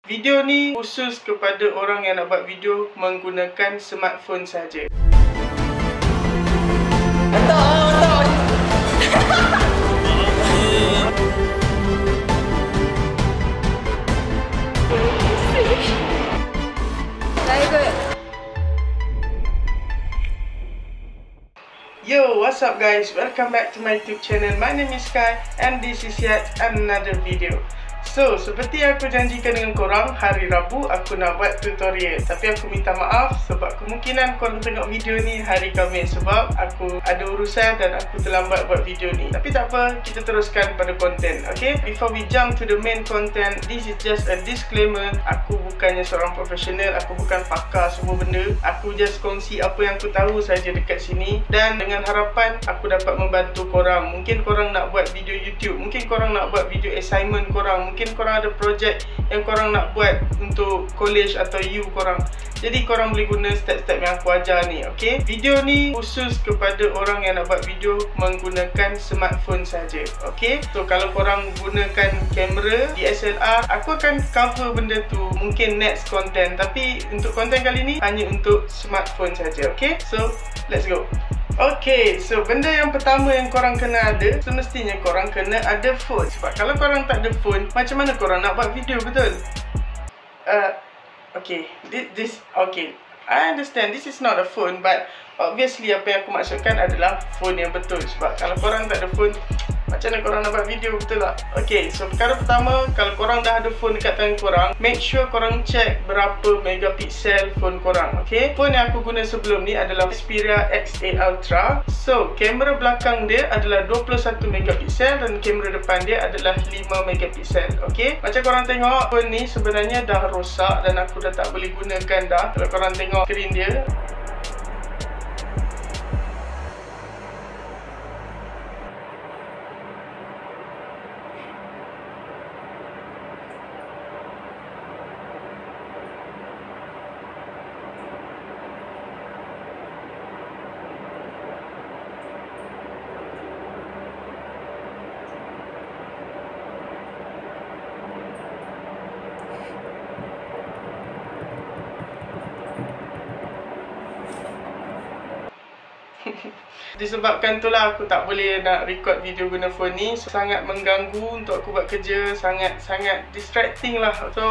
Video ni khusus kepada orang yang nak buat video menggunakan smartphone saja. Yo, what's up guys? Welcome back to my YouTube channel. My name is Sky and this is yet another video. So, seperti yang aku janjikan dengan korang, hari Rabu aku nak buat tutorial. Tapi aku minta maaf sebab kemungkinan korang tengok video ni hari Khamis sebab aku ada urusan dan aku terlambat buat video ni. Tapi tak apa, kita teruskan pada konten, okay? Before we jump to the main content, this is just a disclaimer. Aku bukannya seorang profesional, aku bukan pakar semua benda. Aku just kongsi apa yang aku tahu saja dekat sini. Dan dengan harapan aku dapat membantu korang. Mungkin korang nak buat video YouTube, mungkin korang nak buat video assignment korang, mungkin korang ada projek yang korang nak buat untuk college atau U korang. Jadi korang boleh guna step-step yang aku ajar ni, okay? Video ni khusus kepada orang yang nak buat video menggunakan smartphone saja, okay? So kalau korang gunakan kamera DSLR, aku akan cover benda tu, mungkin next content. Tapi untuk konten kali ni hanya untuk smartphone saja, okay? So let's go. Okay, so benda yang pertama yang korang kena ada, semestinya korang kena ada phone. Sebab kalau korang tak ada phone, macam mana korang nak buat video, betul? Okay, okay, I understand this is not a phone, but obviously apa yang aku maksudkan adalah phone yang betul. Sebab kalau korang tak ada phone, macam mana korang nak buat video, betul tak? Okay, so perkara pertama, kalau korang dah ada phone dekat tangan korang, make sure korang check berapa megapiksel phone korang, okay? Phone yang aku guna sebelum ni adalah Xperia XA Ultra. So, kamera belakang dia adalah 21 megapiksel dan kamera depan dia adalah 5 megapiksel, okay? Macam korang tengok, phone ni sebenarnya dah rosak dan aku dah tak boleh gunakan dah. Kalau korang tengok skrin dia, disebabkan itulah aku tak boleh nak record video guna phone ni. So, sangat mengganggu untuk aku buat kerja, sangat distracting lah. So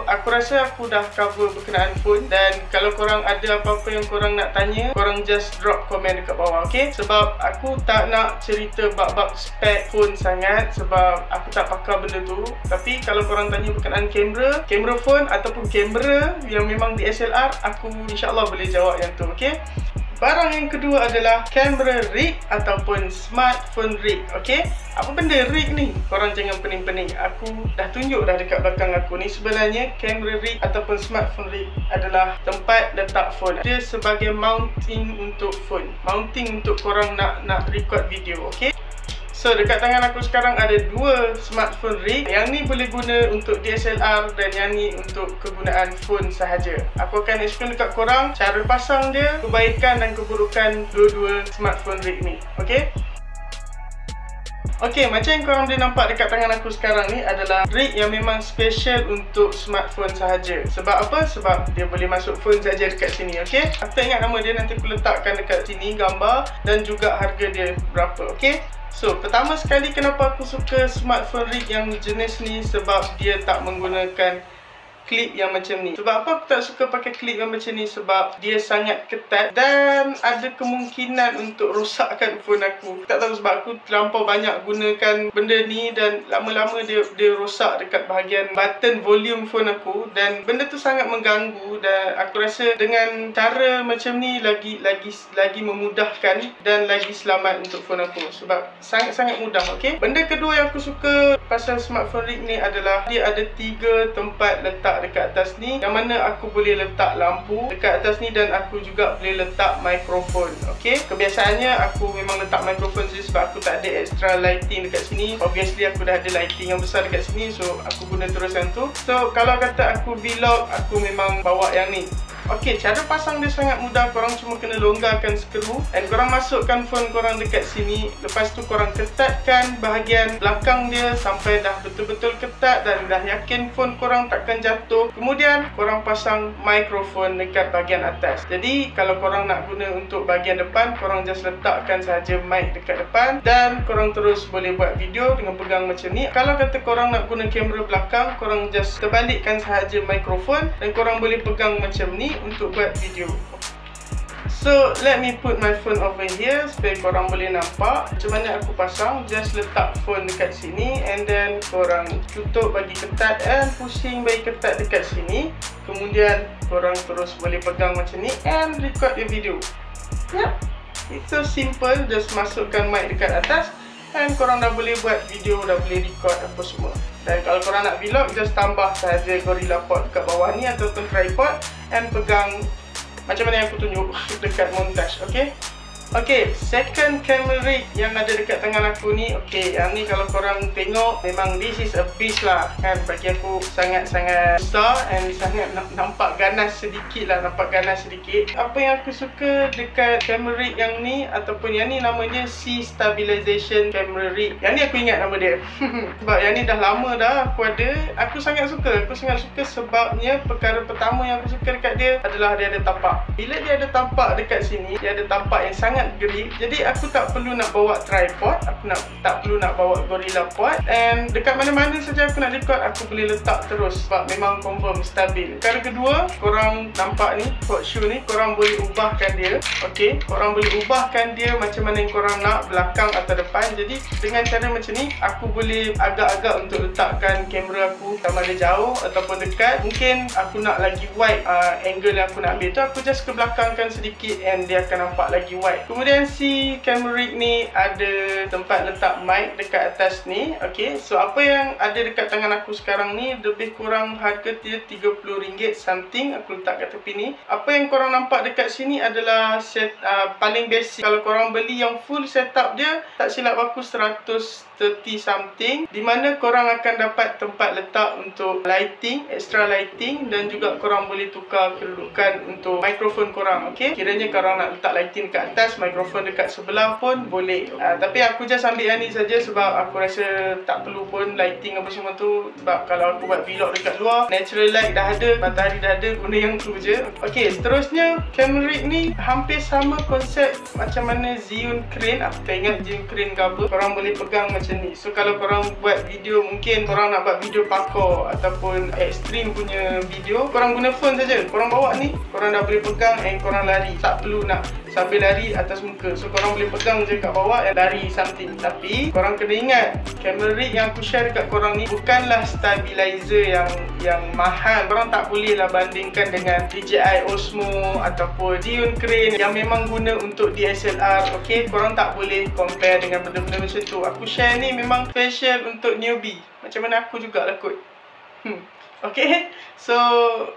aku rasa aku dah cover berkenaan phone. Dan kalau korang ada apa-apa yang korang nak tanya, korang just drop komen dekat bawah, okay? Sebab aku tak nak cerita bab-bab spek phone sangat, sebab aku tak pakar benda tu. Tapi kalau korang tanya berkenaan kamera phone ataupun kamera yang memang DSLR, aku insyaAllah boleh jawab yang tu, okay? Barang yang kedua adalah camera rig ataupun smartphone rig, okay? Apa benda rig ni? Korang jangan pening-pening. Aku dah tunjuk dah dekat belakang aku ni. Sebenarnya camera rig ataupun smartphone rig adalah tempat letak phone. Dia sebagai mounting untuk phone, mounting untuk korang nak record video, okay? So, dekat tangan aku sekarang ada dua smartphone rig. Yang ni boleh guna untuk DSLR dan yang ni untuk kegunaan phone sahaja. Aku akan explain dekat korang cara pasang dia, kebaikan dan keburukan dua-dua smartphone rig ni, okay? Okay, macam yang korang boleh nampak dekat tangan aku sekarang ni adalah rig yang memang special untuk smartphone sahaja. Sebab apa? Sebab dia boleh masuk phone saja dekat sini, okay? Aku tak ingat nama dia, nanti aku letakkan dekat sini gambar dan juga harga dia berapa, okay? So, pertama sekali kenapa aku suka smartphone rig yang jenis ni, sebab dia tak menggunakan klip yang macam ni. Sebab apa aku tak suka pakai klip yang macam ni? Sebab dia sangat ketat dan ada kemungkinan untuk rosakkan phone aku. Tak tahu sebab aku terlampau banyak gunakan benda ni dan lama-lama dia rosak dekat bahagian button volume phone aku. Dan benda tu sangat mengganggu dan aku rasa dengan cara macam ni lagi memudahkan dan lagi selamat untuk phone aku. Sebab sangat-sangat mudah, okay? Benda kedua yang aku suka pasal smartphone rig ni adalah dia ada 3 tempat letak dekat atas ni, yang mana aku boleh letak lampu dekat atas ni dan aku juga boleh letak mikrofon, okay? Kebiasaannya aku memang letak mikrofon saja sebab aku tak ada extra lighting dekat sini. Obviously aku dah ada lighting yang besar dekat sini, so aku guna terus yang tu. So kalau kata aku vlog, aku memang bawa yang ni. Okey, cara pasang dia sangat mudah. Korang cuma kena longgarkan skru dan korang masukkan phone korang dekat sini. Lepas tu korang ketatkan bahagian belakang dia sampai dah betul-betul ketat dan dah yakin phone korang takkan jatuh. Kemudian korang pasang mikrofon dekat bahagian atas. Jadi kalau korang nak guna untuk bahagian depan, korang just letakkan saja mic dekat depan dan korang terus boleh buat video dengan pegang macam ni. Kalau kata korang nak guna kamera belakang, korang just terbalikkan sahaja mikrofon dan korang boleh pegang macam ni untuk buat video. So let me put my phone over here supaya korang boleh nampak macam mana aku pasang. Just letak phone dekat sini and then korang tutup bagi ketat and pusing bagi ketat dekat sini. Kemudian korang terus boleh pegang macam ni and record your video. Yep, it's so simple. Just masukkan mic dekat atas and korang dah boleh buat video, dah boleh record apa semua. Dan kalau korang nak vlog, just tambah sahaja GorillaPod dekat bawah ni ataupun tripod and pegang macam mana yang aku tunjuk dekat montage, okay? Okay, second camera rig yang ada dekat tangan aku ni. Okay, yang ni kalau korang tengok memang this is a beast lah kan. Bagi aku sangat-sangat besar and sangat nampak ganas sedikit lah, Apa yang aku suka dekat camera rig yang ni ataupun yang ni namanya C Stabilization Camera Rig. Yang ni aku ingat nama dia sebab yang ni dah lama dah aku ada. Aku sangat suka sebabnya perkara pertama yang aku suka dekat dia adalah dia ada tapak. Bila dia ada tapak dekat sini, dia ada tapak yang sangat grip. Jadi aku tak perlu nak bawa tripod, tak perlu nak bawa GorillaPod, and dekat mana-mana saja aku nak record, aku boleh letak terus sebab memang confirm stabil. Perkara kedua, korang nampak ni hot shoe ni, korang boleh ubahkan dia. Okay, korang boleh ubahkan dia macam mana yang korang nak, belakang atau depan. Jadi dengan cara macam ni, aku boleh agak-agak untuk letakkan kamera aku sama ada jauh ataupun dekat. Mungkin aku nak lagi wide angle yang aku nak ambil tu, aku just ke belakangkan sedikit and dia akan nampak lagi wide. Kemudian si camera rig ni ada tempat letak mic dekat atas ni. Okay, so apa yang ada dekat tangan aku sekarang ni lebih kurang harga dia RM30 something. Aku letak kat tepi ni. Apa yang korang nampak dekat sini adalah paling basic. Kalau korang beli yang full setup dia, tak silap aku 130 something, di mana korang akan dapat tempat letak untuk lighting, extra lighting, dan juga korang boleh tukar kedudukan untuk mikrofon korang. Okay, kiranya korang nak letak lighting dekat atas, mikrofon dekat sebelah pun boleh. Tapi aku just ambil yang ni saja sebab aku rasa tak perlu pun lighting apa semua tu. Sebab kalau aku buat vlog dekat luar, natural light dah ada, matahari dah ada, guna yang tu je. Okay, seterusnya camera rig ni hampir sama konsep macam mana Zhiyun Crane. Aku tak ingat Zhiyun Crane ke apa. Korang boleh pegang macam ni. So kalau korang buat video, mungkin korang nak buat video parkour ataupun extreme punya video, korang guna phone saja. Korang bawa ni, korang dah boleh pegang and korang lari. Tak perlu nak sambil lari atas muka. So korang boleh pegang je kat bawah dan lari something. Tapi korang kena ingat, camera rig yang aku share dekat korang ni bukanlah stabilizer yang mahal. Korang tak boleh lah bandingkan dengan DJI Osmo ataupun Zhiyun Crane yang memang guna untuk DSLR. Okay, korang tak boleh compare dengan benda-benda macam tu. Aku share ni memang special untuk newbie. Macam mana aku jugalah kot. Okay, so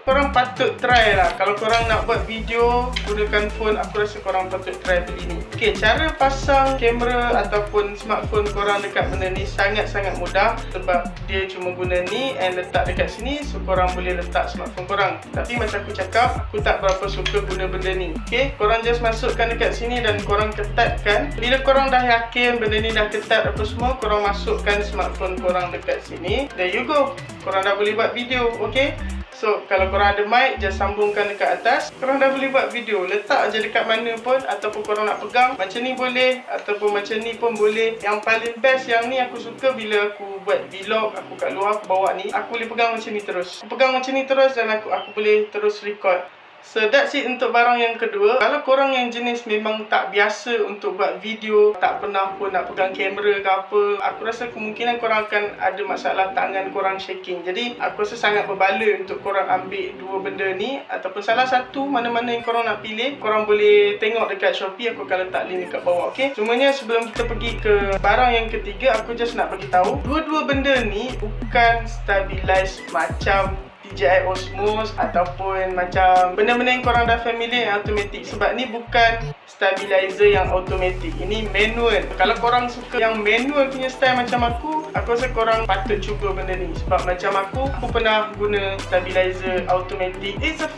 korang patut try lah. Kalau korang nak buat video gunakan phone, aku rasa korang patut try beli ni. Okay, cara pasang kamera ataupun smartphone korang dekat benda ni sangat-sangat mudah. Sebab dia cuma guna ni and letak dekat sini, so korang boleh letak smartphone korang. Tapi macam aku cakap, aku tak berapa suka guna benda ni. Okay, korang just masukkan dekat sini dan korang ketatkan. Bila korang dah yakin benda ni dah ketat apa semua, korang masukkan smartphone korang dekat sini. There you go, korang dah boleh buat video. Okay, so kalau korang ada mic, just sambungkan dekat atas. Korang dah boleh buat video. Letak je dekat mana pun, ataupun korang nak pegang macam ni boleh, ataupun macam ni pun boleh. Yang paling best yang ni aku suka, bila aku buat vlog, aku kat luar, aku bawa ni, aku boleh pegang macam ni terus. Aku pegang macam ni terus dan aku boleh terus record. So that's it untuk barang yang kedua. Kalau korang yang jenis memang tak biasa untuk buat video, tak pernah pun nak pegang kamera ke apa, aku rasa kemungkinan korang akan ada masalah tangan korang shaking. Jadi aku rasa sangat berbala untuk korang ambil dua benda ni, ataupun salah satu, mana-mana yang korang nak pilih. Korang boleh tengok dekat Shopee, aku akan letak link dekat bawah. Okay, semuanya sebelum kita pergi ke barang yang ketiga, aku just nak bagi tahu, dua-dua benda ni bukan stabilize macam DJI Osmos ataupun macam benda-benda yang korang dah familiar yang automatic. Sebab ni bukan stabilizer yang automatic, ini manual. Kalau korang suka yang manual punya style macam aku rasa korang patut cuba benda ni. Sebab macam aku pernah guna stabilizer automatic. It's a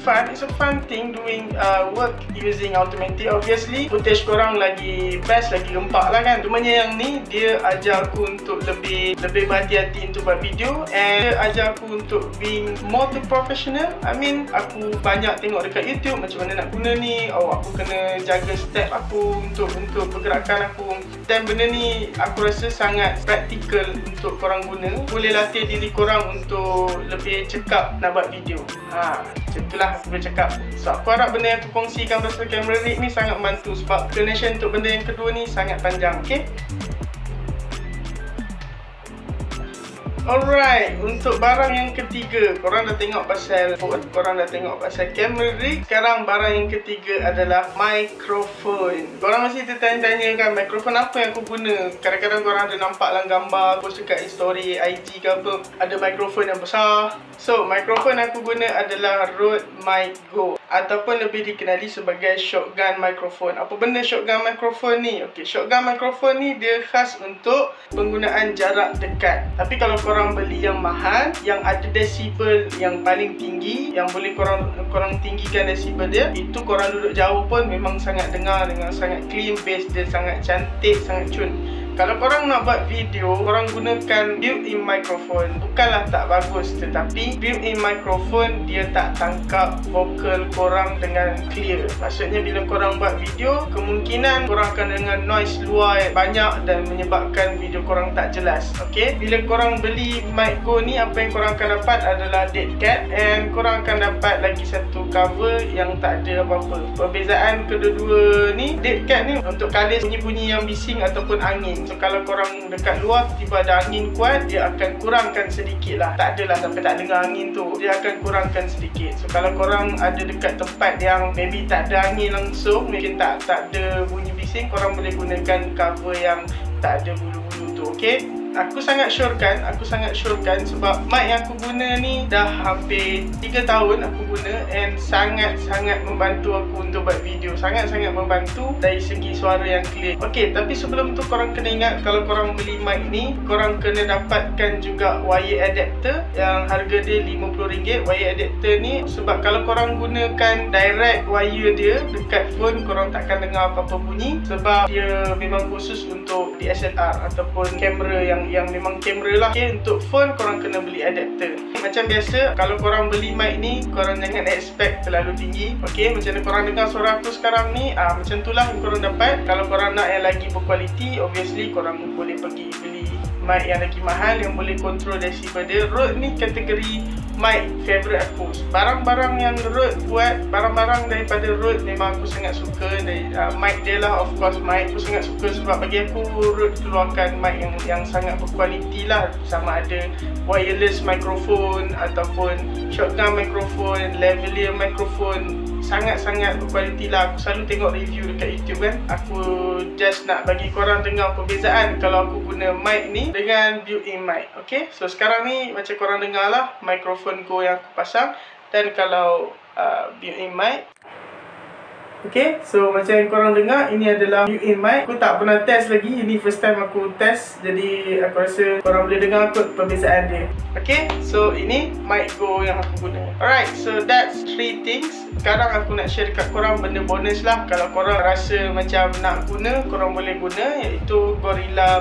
fun thing doing work using automatic. Obviously footage korang lagi best, lagi gempak lah kan. Cumanya yang ni dia ajar aku untuk lebih berhati-hati untuk buat video, and dia ajar aku untuk being more to professional. I mean, aku banyak tengok dekat YouTube macam mana nak guna ni. Aku kena jaga step aku untuk pergerakan aku, dan benda ni aku rasa sangat praktikal untuk korang guna. Boleh latih diri korang untuk lebih cekap nak buat video. Macam itulah aku boleh cakap. So aku harap benda yang aku kongsikan pasal camera rig ni sangat membantu, sebab explanation untuk benda yang kedua ni sangat panjang. Okay, alright, untuk barang yang ketiga, korang dah tengok pasal phone, korang dah tengok pasal camera rig. Sekarang barang yang ketiga adalah microphone. Korang mesti tertanya-tanya kan, microphone apa yang aku guna? Kadang-kadang korang ada nampak lah gambar post dekat story IG ke apa, ada microphone yang besar. So microphone aku guna adalah Rode Mic Go, ataupun lebih dikenali sebagai shotgun microphone. Apa benda shotgun microphone ni? Okay, shotgun microphone ni dia khas untuk penggunaan jarak dekat. Tapi kalau korang beli yang mahal, yang ada desibel yang paling tinggi, yang boleh korang tinggikan desibel dia, itu korang duduk jauh pun memang sangat dengar dengan sangat clean, bass dia sangat cantik, sangat cun. Kalau korang nak buat video, korang gunakan built-in microphone. Bukanlah tak bagus, tetapi built-in microphone dia tak tangkap vokal korang dengan clear. Maksudnya bila korang buat video, kemungkinan korang akan dengar noise luar banyak dan menyebabkan video korang tak jelas. Okay, bila korang beli mic Go ni, apa yang korang akan dapat adalah dead cat, and korang akan dapat lagi satu cover yang tak ada apa-apa. Perbezaan kedua-dua ni, dead cat ni untuk kalis bunyi-bunyi yang bising ataupun angin. So kalau korang dekat luar tiba ada angin kuat, dia akan kurangkan sedikit lah. Tak adalah sampai tak dengar angin tu, dia akan kurangkan sedikit. So kalau korang ada dekat tempat yang maybe tak ada angin langsung, mungkin tak ada bunyi bising, korang boleh gunakan cover yang tak ada bulu-bulu tu. Okay, aku sangat syorkan sebab mic yang aku guna ni dah hampir 3 tahun aku guna, and sangat-sangat membantu aku untuk buat video. Sangat-sangat membantu dari segi suara yang clear. Okay, tapi sebelum tu korang kena ingat, kalau korang beli mic ni, korang kena dapatkan juga wire adapter yang harga dia RM50. Wire adapter ni sebab kalau korang gunakan direct wire dia dekat phone, korang takkan dengar apa-apa bunyi, sebab dia memang khusus untuk DSLR ataupun kamera yang memang kamera lah. Okay, untuk phone korang kena beli adapter. Macam biasa, kalau korang beli mic ni, korang jangan expect terlalu tinggi. Okay, macam mana korang dengar suara aku sekarang ni, macam tu lah yang korang dapat. Kalau korang nak yang lagi berkualiti, obviously korang boleh pergi beli mic yang lagi mahal yang boleh kontrol desibel dia. Rode ni kategori mic favourite aku. Barang-barang yang Rode buat, barang-barang daripada Rode memang aku sangat suka. Dari mic dia lah, of course mic aku sangat suka sebab bagi aku Rode keluarkan mic yang sangat berkualiti lah. Sama ada wireless microphone ataupun shotgun microphone, lavalier microphone, sangat-sangat berkualiti lah. Aku selalu tengok review dekat YouTube kan. Aku just nak bagi korang dengar perbezaan kalau aku guna mic ni dengan built-in mic. Okay, so sekarang ni macam korang dengar lah microphone Go yang aku pasang, dan kalau built-in mic. Okay, so macam yang korang dengar, ini adalah built-in mic. Aku tak pernah test lagi, ini first time aku test, jadi aku rasa korang boleh dengar kot perbezaan dia. Okay, so ini mic Go yang aku guna. Alright, so that's 3 things. Sekarang aku nak share dekat korang benda bonus lah. Kalau korang rasa macam nak guna, korang boleh guna, iaitu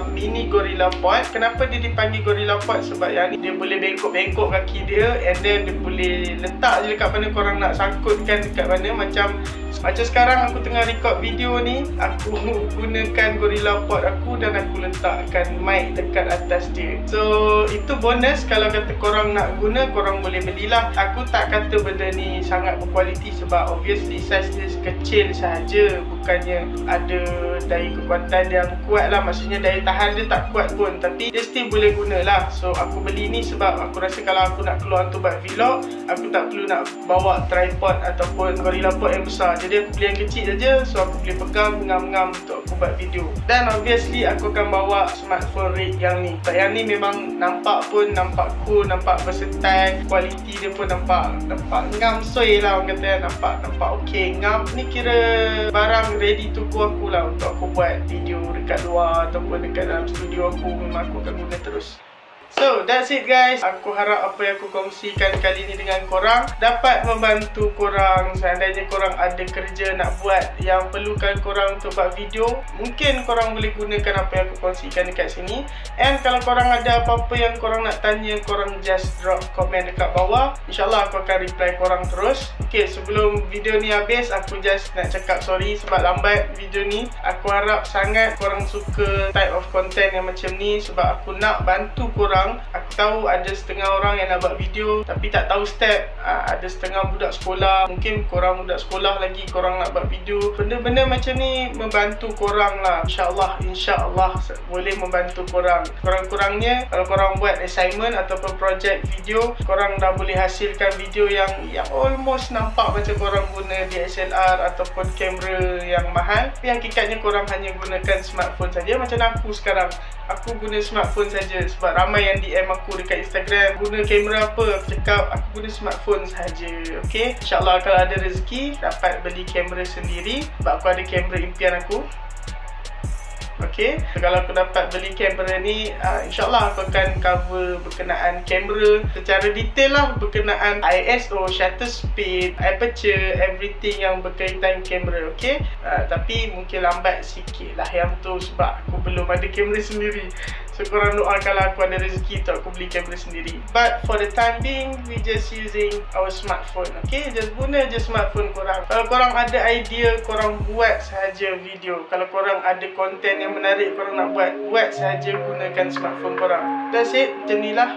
Mini Gorilla Pod. Kenapa dia dipanggil Gorilla Pod? Sebab yang ni dia boleh bengkok-bengkok kaki dia, and then dia boleh letak je dekat mana korang nak sangkutkan dekat mana. Macam sekarang aku tengah record video ni, aku gunakan Gorilla Pod aku dan aku letakkan mic dekat atas dia. So itu bonus. Kalau kata korang nak guna, korang boleh belilah. Aku tak kata benda ni sangat berkualiti sebab obviously size dia kecil sahaja, bukannya ada daya kekuatan yang kuat lah. Maksudnya daya tahan dia tak kuat pun, tapi dia still boleh guna lah. So aku beli ni sebab aku rasa kalau aku nak keluar untuk buat vlog, aku tak perlu nak bawa tripod ataupun Gorilla Pod yang besar. Jadi aku beli yang kecil saja, so aku boleh pegang ngam-ngam untuk aku buat video. Dan obviously aku akan bawa smartphone rig yang ni. Yang ni memang nampak cool, nampak versatile, kualiti dia pun nampak ngam soi lah orang kata, nampak okey. Ngam ni kira barang ready to go aku lah untuk aku buat video dekat luar ataupun dekat dalam studio aku, memang aku akan guna terus. So that's it guys. Aku harap apa yang aku kongsikan kali ni dengan korang dapat membantu korang. Seandainya korang ada kerja nak buat yang perlukan korang untuk buat video, mungkin korang boleh gunakan apa yang aku kongsikan dekat sini. And kalau korang ada apa-apa yang korang nak tanya, korang just drop komen dekat bawah. InsyaAllah aku akan reply korang terus. Okay, sebelum video ni habis, aku just nak cakap sorry sebab lambat video ni. Aku harap sangat korang suka type of content yang macam ni, sebab aku nak bantu korang. Aku tahu ada setengah orang yang nak buat video tapi tak tahu step. Ada setengah budak sekolah, mungkin korang budak sekolah lagi, korang nak buat video. Benda-benda macam ni membantu korang lah. InsyaAllah boleh membantu korang. Kurang-kurangnya kalau korang buat assignment ataupun project video, korang dah boleh hasilkan video yang almost nampak macam korang guna DSLR ataupun kamera yang mahal, tapi hakikatnya korang hanya gunakan smartphone saja. Macam aku sekarang, aku guna smartphone saja sebab ramai yang DM aku dekat Instagram, guna kamera apa? Aku cakap aku guna smartphone saja. Okay, InsyaAllah kalau ada rezeki dapat beli kamera sendiri, sebab aku ada kamera impian aku. Okay, kalau aku dapat beli kamera ni, InsyaAllah aku akan cover berkenaan kamera secara detail lah, berkenaan ISO, shutter speed, aperture, everything yang berkaitan kamera. Okay, tapi mungkin lambat sikit lah yang tu sebab aku belum ada kamera sendiri. So korang doa kalau aku ada rezeki untuk aku beli kamera sendiri. But for the time being, we just using our smartphone. Okay, just guna je smartphone korang. Kalau korang ada idea, korang buat sahaja video. Kalau korang ada konten yang menarik korang nak buat sahaja gunakan smartphone korang. That's it, macam ni lah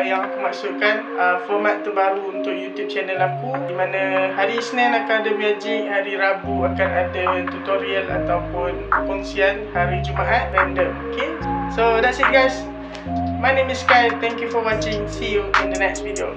yang aku maksudkan. Format terbaru untuk YouTube channel aku, di mana hari Isnin akan ada magic, hari Rabu akan ada tutorial ataupun kongsian, hari Jumaat random. Okay, so that's it guys. My name is Sky. Thank you for watching. See you in the next video.